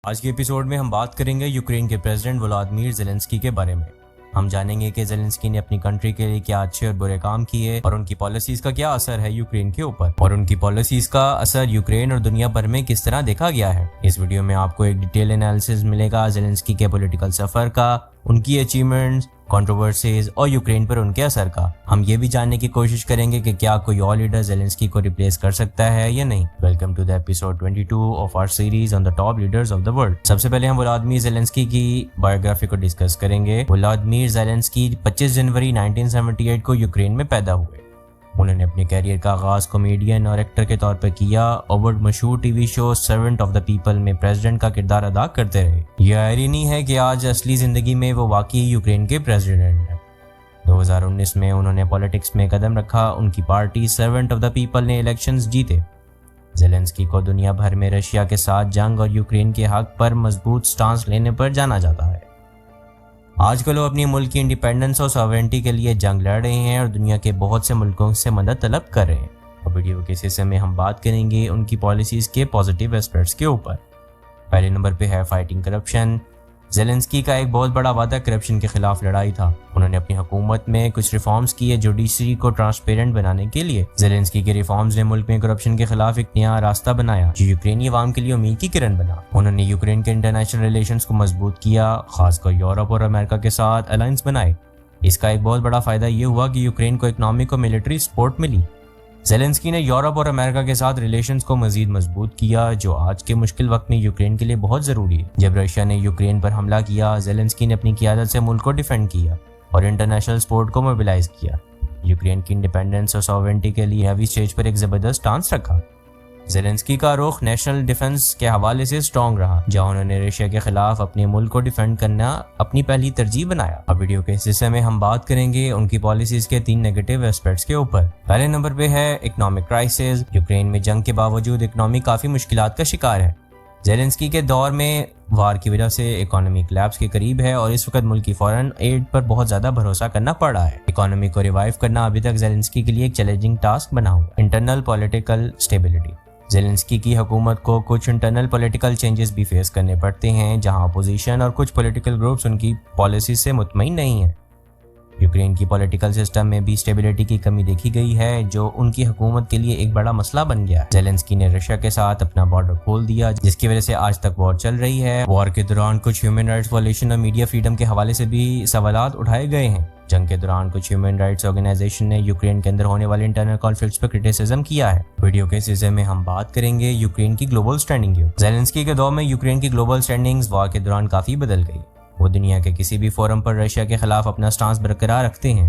آج کے ایپیسوڈ میں ہم بات کریں گے یوکرین کے پریزیڈنٹ ولادیمیر زیلنسکی کے بارے میں۔ ہم جانیں گے کہ زیلنسکی نے اپنی کنٹری کے لیے کیا اچھے اور برے کام کیے اور ان کی پالیسیز کا کیا اثر ہے یوکرین کے اوپر، اور ان کی پالیسیز کا اثر یوکرین اور دنیا بھر میں کس طرح دیکھا گیا ہے۔ اس ویڈیو میں آپ کو ایک ڈیٹیل انالیسس ملے گا زیلنسکی کے پولیٹیکل سفر کا، ان کی اچیومنٹس، کنٹروورسیز اور یوکرین پر ان کے اثر کا۔ ہم یہ بھی جاننے کی کوشش کریں گے کہ کیا کوئی اور لیڈر زیلنسکی کو ریپلیس کر سکتا ہے یا نہیں۔ Welcome to the episode 22 of our series on the top leaders of the world. سب سے پہلے ہم ولادیمیر زیلنسکی کی بایوگرافی کو ڈسکس کریں گے۔ ولادیمیر زیلنسکی 25 جنوری 1978 کو یوکرین میں پیدا ہوئے۔ انہوں نے اپنے کیریئر کا آغاز کامیڈین اور ایکٹر کے طور پر کیا اور وہ مشہور T V show servant of the people میں پریزیڈنٹ کا کردار ادا کرتے رہے۔ یہ آئرنی ہے کہ آج اصلی زندگی میں وہ واقعی یوکرین کے پریزیڈنٹ ہیں۔ 2019 میں انہوں نے پالیٹکس میں قدم رکھا۔ ان کی party servant of the people نے الیکشنز جیتے۔ زیلنسکی کو دنیا بھر میں رشیا کے ساتھ جنگ اور یوکرین کے حق پر مضبوط سٹانس لینے پر جانا جاتا ہے۔ آج کل وہ اپنی ملک کی انڈیپینڈنس اور ساورنٹی کے لیے جنگ لڑ رہے ہیں اور دنیا کے بہت سے ملکوں سے مدد طلب کر رہے ہیں۔ اور ویڈیو کے اس حصے میں ہم بات کریں گے ان کی پالیسیز کے پازیٹیو ایسپیکٹس کے اوپر۔ پہلے نمبر پہ ہے فائٹنگ کرپشن۔ زیلنسکی کا ایک بہت بڑا وعدہ کرپشن کے خلاف لڑائی تھا۔ انہوں نے اپنی حکومت میں کچھ ریفارمز کیے جوڈیشری کو ٹرانسپیرنٹ بنانے کے لیے۔ زیلنسکی کے ریفارمز نے ملک میں کرپشن کے خلاف ایک نیا راستہ بنایا جو یوکرینی عوام کے لیے امید کی کرن بنا۔ انہوں نے یوکرین کے انٹرنیشنل ریلیشنز کو مضبوط کیا، خاص کر یورپ اور امریکہ کے ساتھ الائنس بنائے۔ اس کا ایک بہت بڑا فائدہ یہ ہوا کہ یوکرین کو اکنامک اور ملٹری سپورٹ ملی۔ زیلنسکی نے یورپ اور امریکہ کے ساتھ ریلیشنز کو مزید مضبوط کیا جو آج کے مشکل وقت میں یوکرین کے لیے بہت ضروری ہے۔ جب رشیا نے یوکرین پر حملہ کیا، زیلنسکی نے اپنی قیادت سے ملک کو ڈیفینڈ کیا اور انٹرنیشنل سپورٹ کو موبلائز کیا۔ یوکرین کی انڈیپینڈنس اور ساورنٹی کے لیے ہیوی اسٹیج پر ایک زبردست سٹانس رکھا۔ زیلنسکی کا رخ نیشنل ڈیفنس کے حوالے سے سٹرونگ رہا، جہاں انہوں نے رشیا کے خلاف اپنے ملک کو ڈیفینڈ کرنا اپنی پہلی ترجیح بنایا۔ اب ویڈیو کے اس حصے میں ہم بات کریں گے ان کی پالیسیز کے 3 نیگیٹو ایسپیکٹس کے اوپر۔ پہلے نمبر پہ ہے اکنامک کرائسس۔ یوکرین میں جنگ کے باوجود اکنامی کافی مشکلات کا شکار ہے۔ زیلنسکی کے دور میں وار کی وجہ سے اکانومی کلیپس کے قریب ہے اور اس وقت ملک کی فورن ایڈ پر بہت زیادہ بھروسہ کرنا پڑ رہا ہے۔ اکانومی کو ریوائیو کرنا ابھی تک زیلنسکی کے لیے ایک چیلنجنگ ٹاسک بنا ہوا۔ Internal political stability. زیلنسکی کی حکومت کو کچھ انٹرنل پولیٹیکل چینجز بھی فیس کرنے پڑتے ہیں، جہاں اپوزیشن اور کچھ پولیٹیکل گروپس ان کی پالیسی سے مطمئن نہیں ہیں۔ یوکرین کی پولیٹیکل سسٹم میں بھی اسٹیبلٹی کی کمی دیکھی گئی ہے جو ان کی حکومت کے لیے ایک بڑا مسئلہ بن گیا ہے۔ زیلنسکی نے رشیا کے ساتھ اپنا بارڈر کھول دیا جس کی وجہ سے آج تک وار چل رہی ہے۔ وار کے دوران کچھ ہیومن رائٹس وائلیشن اور میڈیا فریڈم کے حوالے سے بھی سوالات اٹھائے گئے ہیں۔ جنگ کے دوران کچھ ہیومن رائٹس آرگنائزیشن نے یوکرین کے اندر ہونے والے انٹرنل کانفلکٹس پر کرٹیسزم کیا ہے۔ ویڈیو کے اس حصے میں ہم بات کریں گے یوکرین کی گلوبل سٹینڈنگ کی۔ زیلنسکی کے دور میں یوکرین کی گلوبل سٹینڈنگز وار کے دوران کافی بدل گئی۔ وہ دنیا کے کسی بھی فورم پر رشیا کے خلاف اپنا سٹانس برقرار رکھتے ہیں۔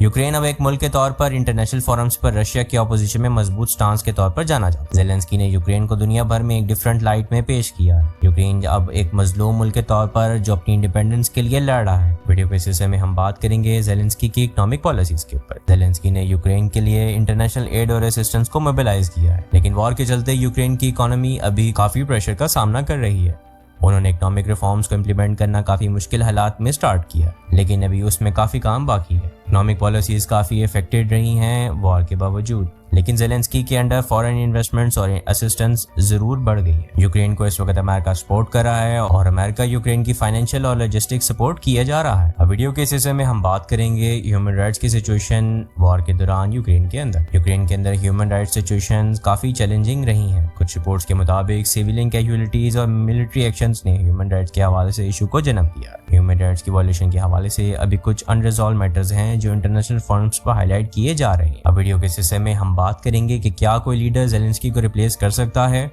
یوکرین اب ایک ملک کے طور پر انٹرنیشنل فورمز پر رشیا کی اپوزیشن میں مضبوط سٹانس کے طور پر جانا جاتا ہے۔ زیلنسکی نے یوکرین کو دنیا بھر میں ایک ڈیفرنٹ لائٹ میں پیش کیا ہے۔ یوکرین اب ایک مظلوم ملک کے طور پر جو اپنی انڈیپینڈنس کے لیے لڑ رہا ہے۔ ویڈیو کے اس حصے میں ہم بات کریں گے زیلنسکی کی اکنامک پالیسیز کے اوپر۔ زیلنسکی نے یوکرین کے لیے انٹرنیشنل ایڈ اور اسسٹنس کو موبلائز کیا ہے، لیکن وار کے چلتے یوکرین کی اکانومی ابھی کافی پریشر کا سامنا کر رہی ہے۔ انہوں نے اکنامک ریفارمز کو امپلیمنٹ کرنا کافی مشکل حالات میں سٹارٹ کیا، لیکن ابھی اس میں کافی کام باقی ہے۔ اکنامک پالیسیز کافی افیکٹڈ رہی ہیں وار کے باوجود، لیکن زیلنسکی کے انڈر فارن انویسٹمنٹس اور اسسٹنس ضرور بڑھ گئی ہے۔ یوکرین کو اس وقت امریکہ سپورٹ کر رہا ہے اور امریکہ یوکرین کی فائنینشیل اور لاجسٹک سپورٹ کیا جا رہا ہے۔ اب ویڈیو کے اس حصے میں ہم بات کریں گے ہیومن رائٹس کی سچویشن وار کے دوران یوکرین کے اندر۔ یوکرین کے اندر ہیومن رائٹس سچویشن کافی چیلنجنگ رہی ہیں۔ کچھ رپورٹس کے مطابق سیویلین کیجوالٹیز اور ملٹری ایکشنز نے ہیومن رائٹس کے حوالے سے ایشو کو جنم دیا۔ ہیومن رائٹس کی وائلیشن کے حوالے سے ابھی کچھ انریزالوڈ میٹرز ہیں جو انٹرنیشنل فورمز پر ہائی لائٹ کیے جا رہے ہیں۔ اب ویڈیو کے اس حصے میں ہم بات کریں گے کہ کیا کوئی لیڈر زیلنسکی کو ریپلیس کر سکتا ہے۔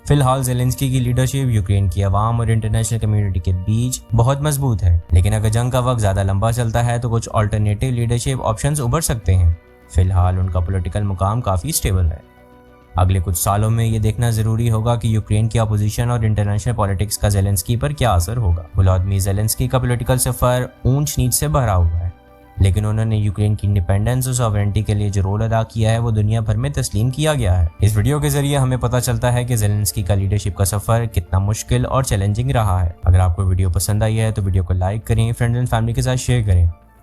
فی الحال زیلنسکی کی لیڈرشپ یوکرین کی عوام اور انٹرنیشنل کمیونٹی کے بیچ بہت مضبوط ہے، لیکن اگر جنگ کا وقت زیادہ لمبا چلتا ہے تو کچھ آلٹرنیٹیو لیڈرشپ آپشنز ابھر سکتے ہیں۔ فی الحال ان کا پولیٹیکل مقام کافی اسٹیبل ہے۔ اگلے کچھ سالوں میں یہ دیکھنا ضروری ہوگا کہ یوکرین کی اپوزیشن اور انٹرنیشنل پالیٹکس کا زیلنسکی پر کیا اثر ہوگا۔ ولادیمیر زیلنسکی کا پولیٹیکل سفر اونچ نیچ سے بھرا ہوا ہے، لیکن انہوں نے یوکرین کی انڈیپینڈنس اور ساورنٹی کے لیے جو رول ادا کیا ہے وہ دنیا بھر میں تسلیم کیا گیا ہے۔ اس ویڈیو کے ذریعے ہمیں پتہ چلتا ہے کہ زیلنسکی کا لیڈرشپ کا سفر کتنا مشکل اور چیلنجنگ رہا ہے۔ اگر آپ کو ویڈیو پسند آئی ہے تو ویڈیو کو لائک کریں، فرینڈز اینڈ فیملی کے ساتھ شیئر کریں